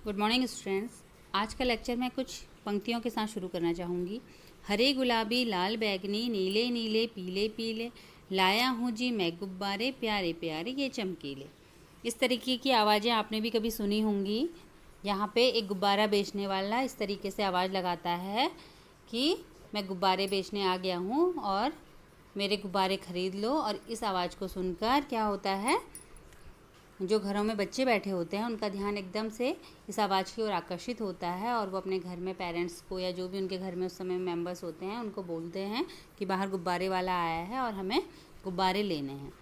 Good morning students. आज का lecture मैं कुछ पंक्तियों के साथ शुरू करना चाहूँगी। हरे गुलाबी लाल बैगनी नीले नीले पीले पीले, लाया हूँ जी मैं गुब्बारे प्यारे प्यारे ये चमकीले। इस तरीके की आवाज़ें आपने भी कभी सुनी होंगी। यहाँ पे एक गुब्बारा बेचने वाला इस तरीके से आवाज़ लगाता है कि मैं गुब्बारे बेचने आ गया हूँ और मेरे गुब्बारे ख़रीद लो। और इस आवाज़ को सुनकर क्या होता है, जो घरों में बच्चे बैठे होते हैं उनका ध्यान एकदम से इस आवाज़ की ओर आकर्षित होता है और वो अपने घर में पेरेंट्स को या जो भी उनके घर में उस समय मेंबर्स होते हैं उनको बोलते हैं कि बाहर गुब्बारे वाला आया है और हमें गुब्बारे लेने हैं।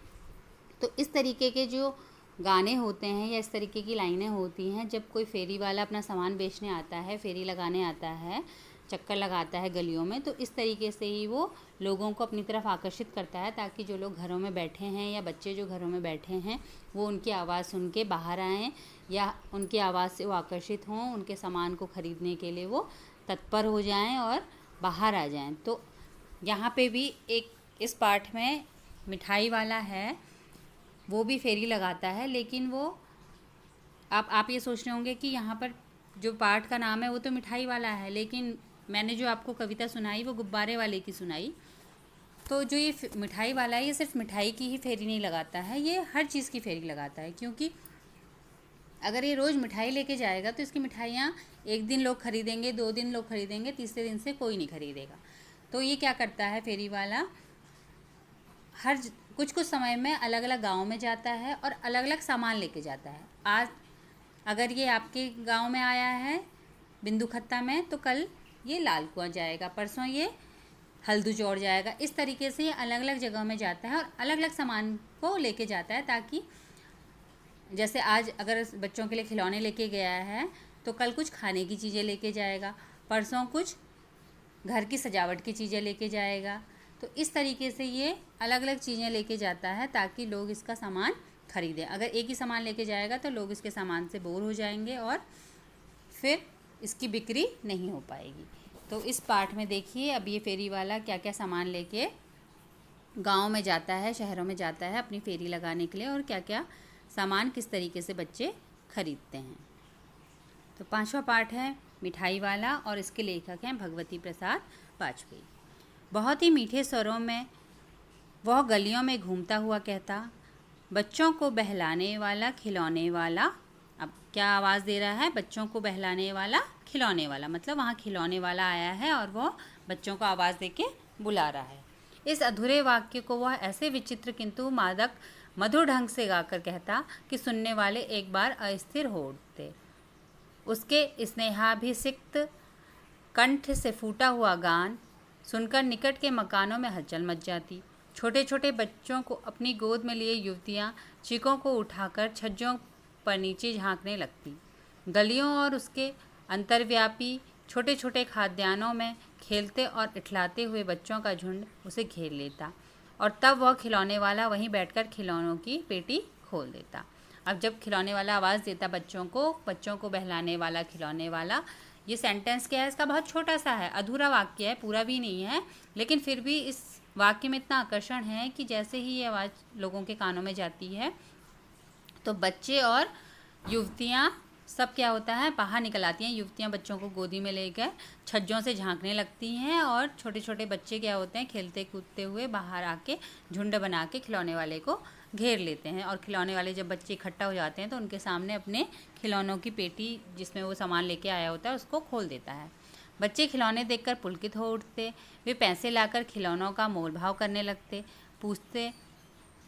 तो इस तरीके के जो गाने होते हैं या इस तरीके की लाइनें होती हैं, जब कोई फेरी वाला अपना सामान बेचने आता है, फेरी लगाने आता है, चक्कर लगाता है गलियों में, तो इस तरीके से ही वो लोगों को अपनी तरफ आकर्षित करता है ताकि जो लोग घरों में बैठे हैं या बच्चे जो घरों में बैठे हैं वो उनकी आवाज़ सुन के बाहर आएँ या उनकी आवाज़ से वो आकर्षित हों, उनके सामान को ख़रीदने के लिए वो तत्पर हो जाएं और बाहर आ जाएं। तो यहाँ पे भी एक इस पाठ में मिठाई वाला है, वो भी फेरी लगाता है, लेकिन वो आप ये सोच रहे होंगे कि यहाँ पर जो पाठ का नाम है वो तो मिठाई वाला है, लेकिन मैंने जो आपको कविता सुनाई वो गुब्बारे वाले की सुनाई। तो जो ये मिठाई वाला है ये सिर्फ मिठाई की ही फेरी नहीं लगाता है, ये हर चीज़ की फेरी लगाता है। क्योंकि अगर ये रोज़ मिठाई लेके जाएगा तो इसकी मिठाइयाँ एक दिन लोग ख़रीदेंगे, 2 दिन लोग ख़रीदेंगे, तीसरे दिन से कोई नहीं ख़रीदेगा। तो ये क्या करता है फेरी वाला, हर कुछ समय में अलग अलग गाँव में जाता है और अलग अलग सामान लेके जाता है। आज अगर ये आपके गांव में आया है बिंदु खत्ता में, तो कल ये लाल कुआं जाएगा, परसों ये हल्दू चौड़ जाएगा। इस तरीके से ये अलग अलग जगह में जाता है और अलग अलग सामान को लेके जाता है, ताकि जैसे आज अगर बच्चों के लिए खिलौने लेके गया है तो कल कुछ खाने की चीज़ें लेके जाएगा, परसों कुछ घर की सजावट की चीज़ें लेके जाएगा। तो इस तरीके से ये अलग अलग चीज़ें लेके जाता है ताकि लोग इसका सामान ख़रीदें। अगर एक ही सामान लेके जाएगा तो लोग इसके सामान से बोर हो जाएंगे और फिर इसकी बिक्री नहीं हो पाएगी। तो इस पाठ में देखिए अब ये फेरी वाला क्या क्या सामान लेके गांव में जाता है, शहरों में जाता है अपनी फेरी लगाने के लिए, और क्या क्या सामान किस तरीके से बच्चे खरीदते हैं। तो 5वां पाठ है मिठाई वाला और इसके लेखक हैं भगवती प्रसाद वाजपेयी। बहुत ही मीठे स्वरों में वह गलियों में घूमता हुआ कहता, बच्चों को बहलाने वाला खिलौने वाला। अब क्या आवाज़ दे रहा है, बच्चों को बहलाने वाला खिलौने वाला, मतलब वहाँ खिलौने वाला आया है और वो बच्चों को आवाज़ दे के बुला रहा है। इस अधूरे वाक्य को वह ऐसे विचित्र किंतु मादक मधुर ढंग से गाकर कहता कि सुनने वाले एक बार अस्थिर हो उठते। उसके स्नेहाभिषिक्त कंठ से फूटा हुआ गान सुनकर निकट के मकानों में हलचल मच जाती। छोटे छोटे बच्चों को अपनी गोद में लिए युवतियाँ चीखों को उठाकर छज्जों पर नीचे झांकने लगती। गलियों और उसके अंतर्व्यापी छोटे छोटे खाद्यान्नों में खेलते और इठलाते हुए बच्चों का झुंड उसे घेर लेता और तब वह खिलौने वाला वहीं बैठकर खिलौनों की पेटी खोल देता। अब जब खिलौने वाला आवाज़ देता बच्चों को बहलाने वाला खिलौने वाला, ये सेंटेंस क्या है, इसका बहुत छोटा सा है, अधूरा वाक्य है, पूरा भी नहीं है, लेकिन फिर भी इस वाक्य में इतना आकर्षण है कि जैसे ही ये आवाज़ लोगों के कानों में जाती है तो बच्चे और युवतियाँ सब क्या होता है बाहर निकल आती हैं। युवतियाँ बच्चों को गोदी में लेकर छज्जों से झांकने लगती हैं और छोटे छोटे बच्चे क्या होते हैं खेलते कूदते हुए बाहर आके झुंड बना के खिलौने वाले को घेर लेते हैं। और खिलौने वाले जब बच्चे इकट्ठा हो जाते हैं तो उनके सामने अपने खिलौनों की पेटी जिसमें वो सामान लेके आया होता है उसको खोल देता है। बच्चे खिलौने देखकर पुलकित हो उठते, वे पैसे लाकर खिलौनों का मोल भाव करने लगते, पूछते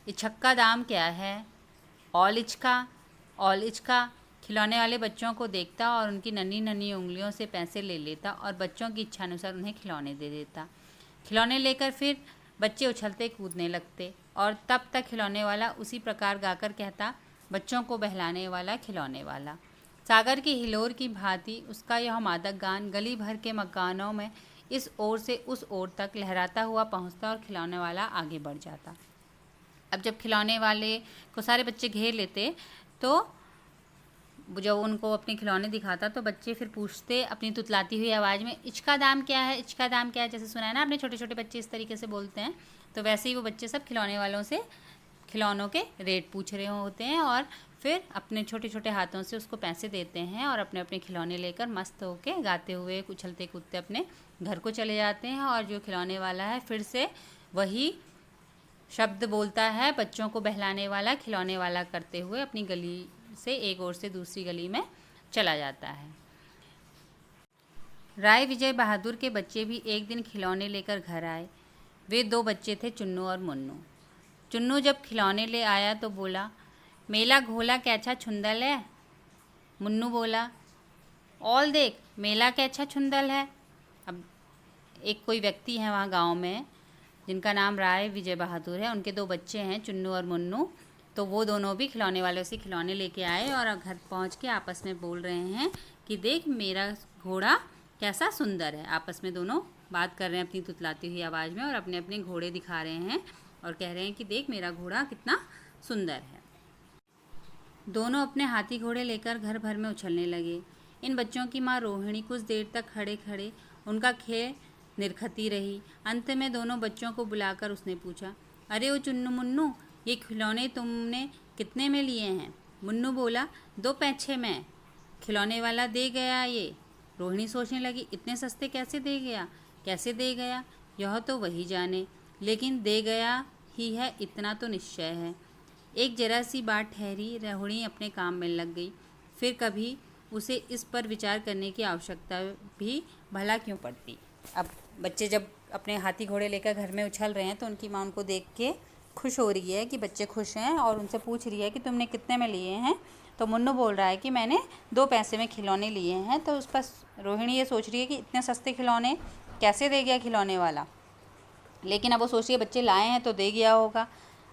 इचक्का दाम क्या है, ऑल इचका। खिलौने वाले बच्चों को देखता और उनकी नन्ही नन्ही उंगलियों से पैसे ले लेता और बच्चों की इच्छानुसार उन्हें खिलौने दे देता। खिलौने लेकर फिर बच्चे उछलते कूदने लगते और तब तक खिलौने वाला उसी प्रकार गाकर कहता, बच्चों को बहलाने वाला खिलौने वाला। सागर की हिलोर की भांति उसका यह मादक गान गली भर के मकानों में इस ओर से उस ओर तक लहराता हुआ पहुंचता और खिलौने वाला आगे बढ़ जाता। अब जब खिलौने वाले को सारे बच्चे घेर लेते तो जब उनको अपने खिलौने दिखाता तो बच्चे फिर पूछते अपनी तुतलाती हुई आवाज़ में, इचका दाम क्या है, इचका दाम क्या है। जैसे सुना है ना आपने, छोटे छोटे बच्चे इस तरीके से बोलते हैं, तो वैसे ही वो बच्चे सब खिलौने वालों से खिलौनों के रेट पूछ रहे होते हैं और फिर अपने छोटे छोटे हाथों से उसको पैसे देते हैं और अपने अपने खिलौने लेकर मस्त होके गाते हुए उछलते कूदते अपने घर को चले जाते हैं। और जो खिलौने वाला है फिर से वही शब्द बोलता है बच्चों को बहलाने वाला, खिलौने वाला करते हुए अपनी गली से एक ओर से दूसरी गली में चला जाता है। राय विजय बहादुर के बच्चे भी एक दिन खिलौने लेकर घर आए। वे 2 बच्चे थे, चुन्नू और मुन्नू। चुन्नू जब खिलौने ले आया तो बोला, मेला घोला कैसा छुंदल है। मुन्नू बोला, ऑल देख मेला कैसा छुंदल है। अब एक कोई व्यक्ति है वहाँ गांव में जिनका नाम राय विजय बहादुर है, उनके 2 बच्चे हैं चुन्नू और मुन्नू। तो वो दोनों भी खिलौने वालों से खिलौने लेके आए और घर पहुँच के आपस में बोल रहे हैं कि देख मेरा घोड़ा कैसा सुंदर है। आपस में दोनों बात कर रहे हैं अपनी तुतलाती हुई आवाज़ में और अपने अपने घोड़े दिखा रहे हैं और कह रहे हैं कि देख मेरा घोड़ा कितना सुंदर है। दोनों अपने हाथी घोड़े लेकर घर भर में उछलने लगे। इन बच्चों की माँ रोहिणी कुछ देर तक खड़े खड़े उनका खेल निरखती रही। अंत में दोनों बच्चों को बुलाकर उसने पूछा, अरे ओ चुन्नू मुन्नू, ये खिलौने तुमने कितने में लिए हैं। मुन्नू बोला, 2 पैसे में। खिलौने वाला दे गया ये। रोहिणी सोचने लगी, इतने सस्ते कैसे दे गया, कैसे दे गया, यह तो वही जाने, लेकिन दे गया ही है इतना तो निश्चय है। एक जरा सी बात ठहरी, रोहिणी अपने काम में लग गई। फिर कभी उसे इस पर विचार करने की आवश्यकता भी भला क्यों पड़ती। अब बच्चे जब अपने हाथी घोड़े लेकर घर में उछल रहे हैं तो उनकी माँ उनको देख के खुश हो रही है कि बच्चे खुश हैं और उनसे पूछ रही है कि तुमने कितने में लिए हैं। तो मुन्नू बोल रहा है कि मैंने 2 पैसे में खिलौने लिए हैं। तो उस पर रोहिणी ये सोच रही है कि इतने सस्ते खिलौने कैसे दे गया खिलौने वाला, लेकिन अब वो सोच रही है बच्चे लाए हैं तो दे गया होगा,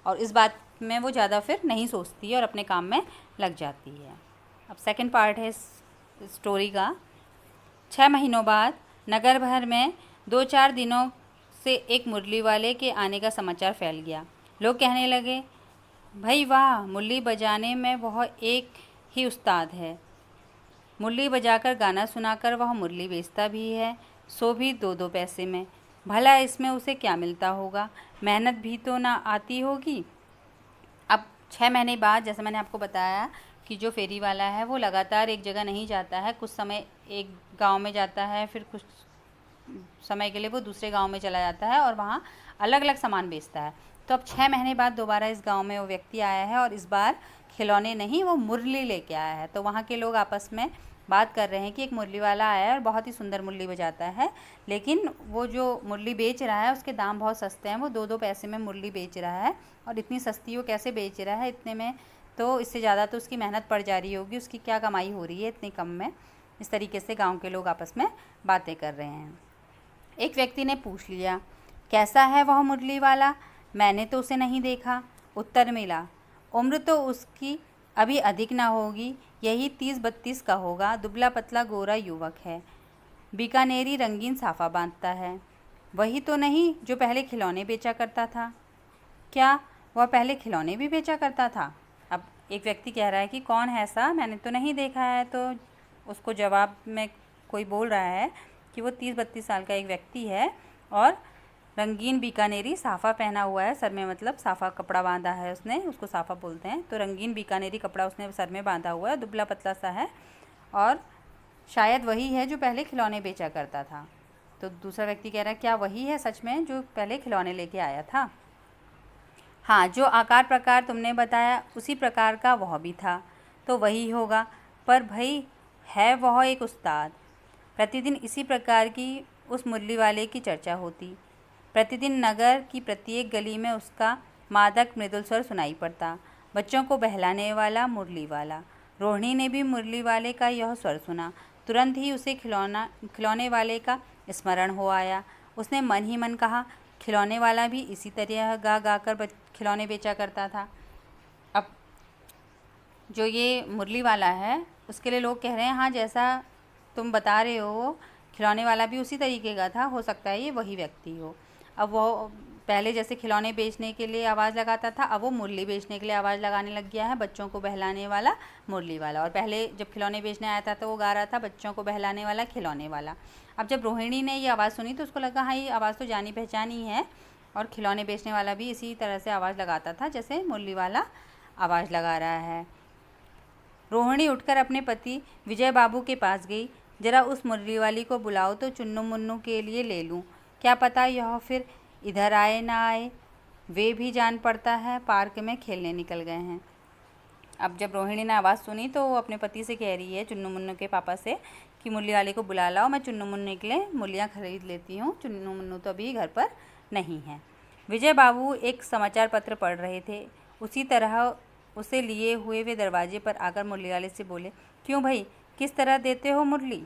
और इस बात में वो ज़्यादा फिर नहीं सोचती है और अपने काम में लग जाती है। अब सेकंड पार्ट है इस स्टोरी का। 6 महीनों बाद नगर भर में 2-4 दिनों से एक मुरली वाले के आने का समाचार फैल गया। लोग कहने लगे, भाई वाह, मुरली बजाने में वह एक ही उस्ताद है। मुरली बजाकर गाना सुनाकर वह मुरली बेचता भी है, सो भी 2-2 पैसे में। भला इसमें उसे क्या मिलता होगा, मेहनत भी तो ना आती होगी। अब 6 महीने बाद जैसे मैंने आपको बताया कि जो फेरी वाला है वो लगातार एक जगह नहीं जाता है, कुछ समय एक गांव में जाता है, फिर कुछ समय के लिए वो दूसरे गांव में चला जाता है और वहाँ अलग अलग सामान बेचता है। तो अब 6 महीने बाद दोबारा इस गांव में वो व्यक्ति आया है और इस बार खिलौने नहीं, वो मुरली लेके आया है। तो वहाँ के लोग आपस में बात कर रहे हैं कि एक मुरली वाला आया है और बहुत ही सुंदर मुरली बजाता है, लेकिन वो जो मुरली बेच रहा है उसके दाम बहुत सस्ते हैं। वो 2-2 पैसे में मुरली बेच रहा है और इतनी सस्ती वो कैसे बेच रहा है, इतने में तो इससे ज़्यादा तो उसकी मेहनत पड़ जा रही होगी, उसकी क्या कमाई हो रही है इतने कम में। इस तरीके से गाँव के लोग आपस में बातें कर रहे हैं। एक व्यक्ति ने पूछ लिया, कैसा है वह मुरली वाला, मैंने तो उसे नहीं देखा। उत्तर मिला, उम्र तो उसकी अभी अधिक ना होगी, यही 30-32 का होगा, दुबला पतला गोरा युवक है, बीकानेरी रंगीन साफा बांधता है। वही तो नहीं जो पहले खिलौने बेचा करता था। क्या वह पहले खिलौने भी बेचा करता था। अब एक व्यक्ति कह रहा है कि कौन है ऐसा, मैंने तो नहीं देखा है। तो उसको जवाब में कोई बोल रहा है कि वो 30-32 साल का एक व्यक्ति है और रंगीन बीकानेरी साफ़ा पहना हुआ है, सर में मतलब साफ़ा कपड़ा बांधा है उसने, उसको साफ़ा बोलते हैं। तो रंगीन बीकानेरी कपड़ा उसने सर में बांधा हुआ है, दुबला पतला सा है और शायद वही है जो पहले खिलौने बेचा करता था। तो दूसरा व्यक्ति कह रहा है, क्या वही है सच में जो पहले खिलौने लेके आया था। हाँ, जो आकार प्रकार तुमने बताया उसी प्रकार का वह भी था, तो वही होगा। पर भाई है वह एक उस्ताद। प्रतिदिन इसी प्रकार की उस मुरली वाले की चर्चा होती। प्रतिदिन नगर की प्रत्येक गली में उसका मादक मृदुल स्वर सुनाई पड़ता। बच्चों को बहलाने वाला मुरली वाला। रोहिणी ने भी मुरली वाले का यह स्वर सुना। तुरंत ही उसे खिलौने वाले का स्मरण हो आया। उसने मन ही मन कहा, खिलौने वाला भी इसी तरह गा गा कर खिलौने बेचा करता था। अब जो ये मुरली वाला है उसके लिए लोग कह रहे हैं, हाँ जैसा तुम बता रहे हो खिलौने वाला भी उसी तरीके का था, हो सकता है ये वही व्यक्ति हो। अब वो पहले जैसे खिलौने बेचने के लिए आवाज़ लगाता था, अब वो मुरली बेचने के लिए आवाज़ लगाने लग गया है, बच्चों को बहलाने वाला मुरली वाला। और पहले जब खिलौने बेचने आया था तो वो गा रहा था बच्चों को बहलाने वाला खिलौने वाला। अब जब रोहिणी ने ये आवाज़ सुनी तो उसको लगा, हाँ ये आवाज़ तो जानी पहचानी है, और खिलौने बेचने वाला भी इसी तरह से आवाज़ लगाता था जैसे मुरली वाला आवाज़ लगा रहा है। रोहिणी उठकर अपने पति विजय बाबू के पास गई। जरा उस मुरली वाली को बुलाओ तो चुन्नू मुन्नू के लिए ले लूँ, क्या पता यह फिर इधर आए ना आए। वे भी जान पड़ता है पार्क में खेलने निकल गए हैं। अब जब रोहिणी ने आवाज़ सुनी तो वो अपने पति से कह रही है, चुन्नू मुन्नू के पापा से, कि मुरली वाले को बुला लाओ, मैं चुन्नू मुन्नू के लिए मूलियाँ खरीद लेती हूँ, चुन्नू मुन्नू तो अभी घर पर नहीं है। विजय बाबू एक समाचार पत्र पढ़ रहे थे। उसी तरह उसे लिए हुए वे दरवाजे पर आकर मुरली वाले से बोले, क्यों भाई, किस तरह देते हो मुरली।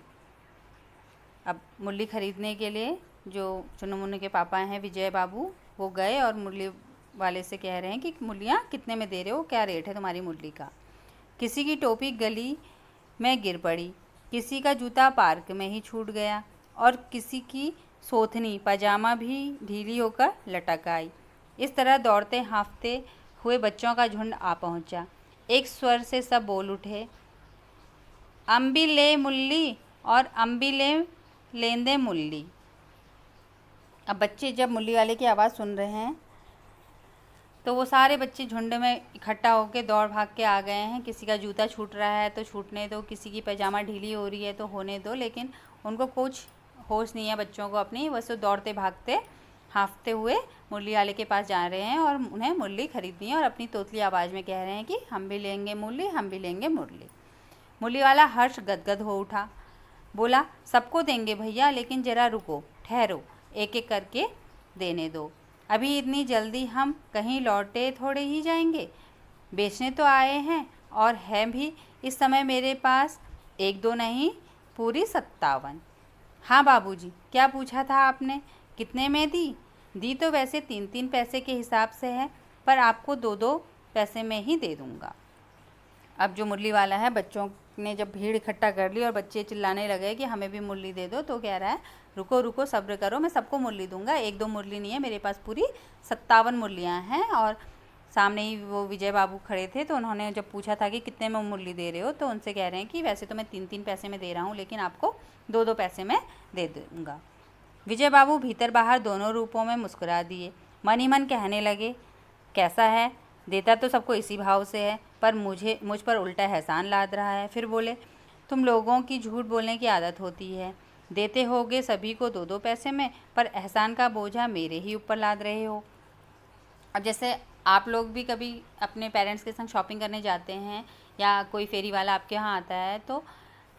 अब मुरली खरीदने के लिए जो चुन्नू मुन्नू के पापा हैं विजय बाबू, वो गए और मुरली वाले से कह रहे हैं कि मूलियाँ कितने में दे रहे हो, क्या रेट है तुम्हारी मुरली का। किसी की टोपी गली में गिर पड़ी, किसी का जूता पार्क में ही छूट गया और किसी की सोथनी पजामा भी ढीली होकर लटक आई। इस तरह दौड़ते हाँफते हुए बच्चों का झुंड आ पहुंचा। एक स्वर से सब बोल उठे, अम्बी ले मुल्ली और अम्बी ले लेंदे मुल्ली। अब बच्चे जब मुरली वाले की आवाज़ सुन रहे हैं तो वो सारे बच्चे झुंड में इकट्ठा होकर दौड़ भाग के आ गए हैं। किसी का जूता छूट रहा है तो छूटने दो, किसी की पैजामा ढीली हो रही है तो होने दो, लेकिन उनको कुछ होश नहीं है बच्चों को अपनी। बस वो दौड़ते भागते हाँफते हुए मुरली वाले के पास जा रहे हैं और उन्हें मुरली खरीदनी है और अपनी तोतली आवाज़ में कह रहे हैं कि हम भी लेंगे मुरली, हम भी लेंगे मुरली। मुरली वाला हर्ष गदगद हो उठा, बोला, सबको देंगे भैया, लेकिन ज़रा रुको, ठहरो, एक एक करके देने दो। अभी इतनी जल्दी हम कहीं लौटे थोड़े ही जाएंगे, बेचने तो आए हैं और हैं भी इस समय मेरे पास 1-2 नहीं, पूरी 57। हाँ बाबूजी, क्या पूछा था आपने, कितने में दी? दी तो वैसे 3-3 पैसे के हिसाब से है, पर आपको 2-2 पैसे में ही दे दूँगा। अब जो मुरली वाला है, बच्चों ने जब भीड़ इकट्ठा कर ली और बच्चे चिल्लाने लगे कि हमें भी मुरली दे दो, तो कह रहा है, रुको रुको, सब्र करो, मैं सबको मुरली दूंगा, 1-2 मुरली नहीं है, मेरे पास पूरी 57 मुरलियाँ हैं। और सामने ही वो विजय बाबू खड़े थे, तो उन्होंने जब पूछा था कि कितने में मुरली दे रहे हो, तो उनसे कह रहे हैं कि वैसे तो मैं 3-3 पैसे में दे रहा हूँ, लेकिन आपको 2-2 पैसे में दे दूँगा। विजय बाबू भीतर बाहर दोनों रूपों में मुस्कुरा दिए, मन ही मन कहने लगे, कैसा है, देता तो सबको इसी भाव से है, पर मुझ पर उल्टा एहसान लाद रहा है। फिर बोले, तुम लोगों की झूठ बोलने की आदत होती है, देते होगे सभी को 2-2 पैसे में, पर एहसान का बोझा मेरे ही ऊपर लाद रहे हो। अब जैसे आप लोग भी कभी अपने पेरेंट्स के संग शॉपिंग करने जाते हैं या कोई फेरी वाला आपके यहाँ आता है, तो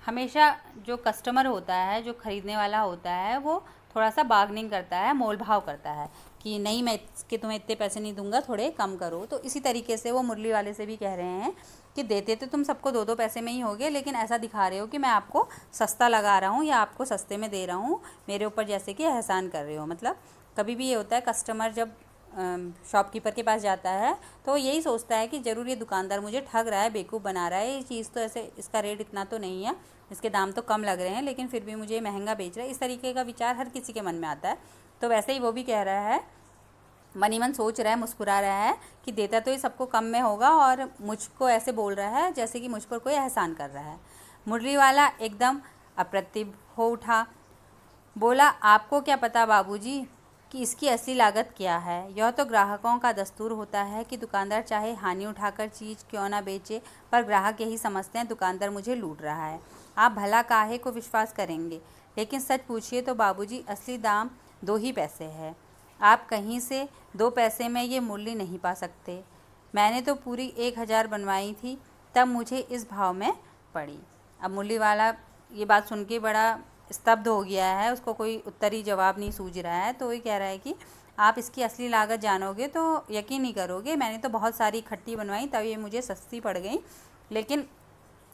हमेशा जो कस्टमर होता है, जो ख़रीदने वाला होता है, वो थोड़ा सा बार्गेनिंग करता है, मोल भाव करता है कि नहीं, मैं इसके तुम्हें इतने पैसे नहीं दूंगा, थोड़े कम करो। तो इसी तरीके से वो मुरली वाले से भी कह रहे हैं कि देते तो तुम सबको 2-2 पैसे में ही होगे, लेकिन ऐसा दिखा रहे हो कि मैं आपको सस्ता लगा रहा हूँ या आपको सस्ते में दे रहा हूँ, मेरे ऊपर जैसे कि एहसान कर रहे हो। मतलब कभी भी ये होता है, कस्टमर जब शॉपकीपर के पास जाता है तो यही सोचता है कि ज़रूर ये दुकानदार मुझे ठग रहा है, बेवकूफ़ बना रहा है, ये चीज़ तो ऐसे, इसका रेट इतना तो नहीं है, इसके दाम तो कम लग रहे हैं, लेकिन फिर भी मुझे महंगा बेच रहा है। इस तरीके का विचार हर किसी के मन में आता है। तो वैसे ही वो भी कह रहा है, मन ही मन सोच रहा है, मुस्कुरा रहा है कि देता तो ये सबको कम में होगा और मुझको ऐसे बोल रहा है जैसे कि मुझ पर कोई एहसान कर रहा है। मुरली वाला एकदम अप्रतिभ हो उठा, बोला, आपको क्या पता बाबूजी कि इसकी असली लागत क्या है। यह तो ग्राहकों का दस्तूर होता है कि दुकानदार चाहे हानि उठाकर चीज़ क्यों ना बेचे, पर ग्राहक यही समझते हैं दुकानदार मुझे लूट रहा है। आप भला काहे को विश्वास करेंगे, लेकिन सच पूछिए तो बाबूजी असली दाम 2 ही पैसे है। आप कहीं से 2 पैसे में ये मूल्य नहीं पा सकते। मैंने तो पूरी 1000 बनवाई थी, तब मुझे इस भाव में पड़ी। अब मुरली वाला ये बात सुन के बड़ा स्तब्ध हो गया है, उसको कोई उत्तरी जवाब नहीं सूझ रहा है। तो ये कह रहा है कि आप इसकी असली लागत जानोगे तो यकीन नहीं करोगे, मैंने तो बहुत सारी इकट्ठी बनवाई तब ये मुझे सस्ती पड़ गई। लेकिन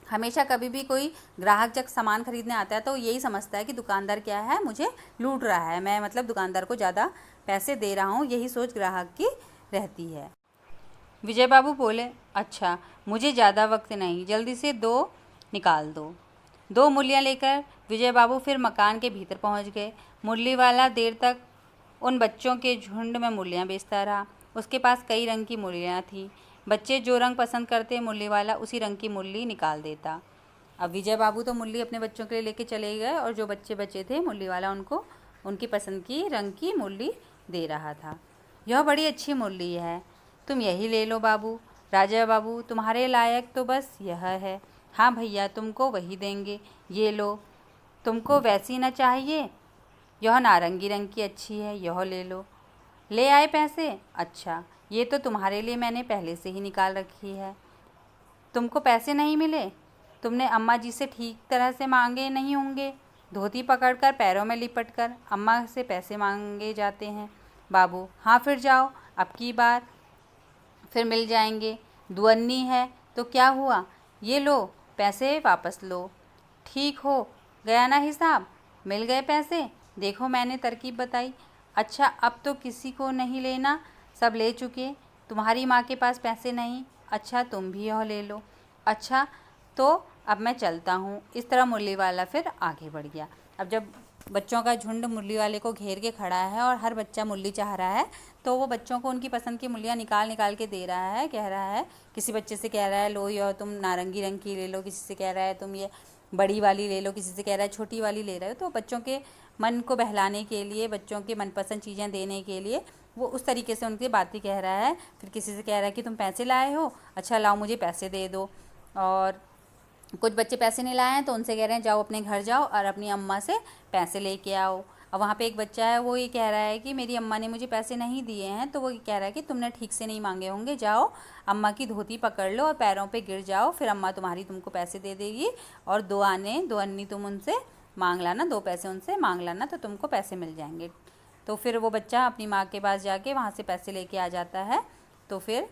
हमेशा कभी भी कोई ग्राहक जब सामान खरीदने आता है तो यही समझता है कि दुकानदार क्या है, मुझे लूट रहा है, मैं मतलब दुकानदार को ज़्यादा पैसे दे रहा हूँ, यही सोच ग्राहक की रहती है। विजय बाबू बोले, अच्छा, मुझे ज़्यादा वक्त नहीं, जल्दी से 2 निकाल दो। 2 मूलियाँ लेकर विजय बाबू फिर मकान के भीतर पहुँच गए। मुरली वाला देर तक उन बच्चों के झुंड में मूलियाँ बेचता रहा। उसके पास कई रंग की मूलियाँ थीं। बच्चे जो रंग पसंद करते, मुरली वाला उसी रंग की मूली निकाल देता। अब विजय बाबू तो मूली अपने बच्चों के लिए लेके चले गए और जो बच्चे बचे थे, मुरली वाला उनको उनकी पसंद की रंग की मूली दे रहा था। यह बड़ी अच्छी मूली है, तुम यही ले लो बाबू। राजा बाबू, तुम्हारे लायक तो बस यह है। हाँ भैया, तुमको वही देंगे, ये लो। तुमको वैसी न चाहिए? यह नारंगी रंग की अच्छी है, यह ले लो। ले आए पैसे? अच्छा, ये तो तुम्हारे लिए मैंने पहले से ही निकाल रखी है। तुमको पैसे नहीं मिले? तुमने अम्मा जी से ठीक तरह से मांगे नहीं होंगे। धोती पकड़कर पैरों में लिपट कर अम्मा से पैसे मांगे जाते हैं। बाबू, हाँ फिर जाओ, अब की बार फिर मिल जाएंगे। दुअन्नी है तो क्या हुआ, ये लो पैसे वापस लो। ठीक हो गया ना हिसाब? मिल गए पैसे? देखो मैंने तरकीब बताई। अच्छा, अब तो किसी को नहीं लेना, सब ले चुके। तुम्हारी माँ के पास पैसे नहीं? अच्छा, तुम भी यह ले लो। अच्छा, तो अब मैं चलता हूँ। इस तरह मुरली वाला फिर आगे बढ़ गया। अब जब बच्चों का झुंड मुरली वाले को घेर के खड़ा है और हर बच्चा मुरली चाह रहा है, तो वो बच्चों को उनकी पसंद की मुरलियाँ निकाल निकाल के दे रहा है। कह रहा है, किसी बच्चे से कह रहा है लो यह तुम नारंगी रंग की ले लो, किसी से कह रहा है तुम ये बड़ी वाली ले लो, किसी से कह रहा है छोटी वाली ले रहे हो। तो बच्चों के मन को बहलाने के लिए, बच्चों के मनपसंद चीज़ें देने के लिए वो उस तरीके से उनकी बातें कह रहा है। फिर किसी से कह रहा है कि तुम पैसे लाए हो, अच्छा लाओ मुझे पैसे दे दो। और कुछ बच्चे पैसे नहीं लाए हैं तो उनसे कह रहे हैं जाओ अपने घर जाओ और अपनी अम्मा से पैसे लेके आओ। और वहाँ पे एक बच्चा है, वो ये कह रहा है कि मेरी अम्मा ने मुझे पैसे नहीं दिए हैं। तो वो ये कह रहा है कि तुमने ठीक से नहीं मांगे होंगे, जाओ अम्मा की धोती पकड़ लो और पैरों पे गिर जाओ, फिर अम्मा तुम्हारी तुमको पैसे दे देगी। और दो अन्नी तुम उनसे मांग लाना, 2 पैसे उनसे मांग लाना, तो तुमको पैसे मिल जाएंगे। तो फिर वो बच्चा अपनी माँ के पास जाके वहाँ से पैसे लेके आ जाता है। तो फिर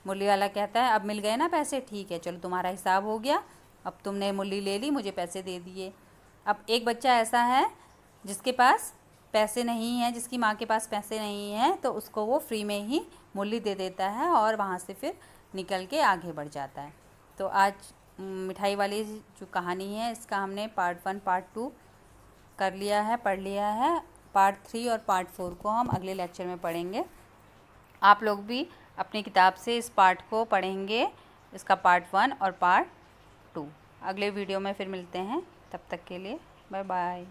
मुरली वाला कहता है अब मिल गए ना पैसे, ठीक है चलो तुम्हारा हिसाब हो गया, अब तुमने मुरली ले ली, मुझे पैसे दे दिए। अब एक बच्चा ऐसा है जिसके पास पैसे नहीं हैं, जिसकी माँ के पास पैसे नहीं हैं, तो उसको वो फ्री में ही मुरली दे देता है और वहाँ से फिर निकल के आगे बढ़ जाता है। तो आज मिठाई वाली जो कहानी है इसका हमने पार्ट 1 पार्ट 2 कर लिया है, पढ़ लिया है। पार्ट 3 और पार्ट 4 को हम अगले लेक्चर में पढ़ेंगे। आप लोग भी अपनी किताब से इस पार्ट को पढ़ेंगे, इसका पार्ट 1 और पार्ट 2। अगले वीडियो में फिर मिलते हैं, तब तक के लिए बाय बाय।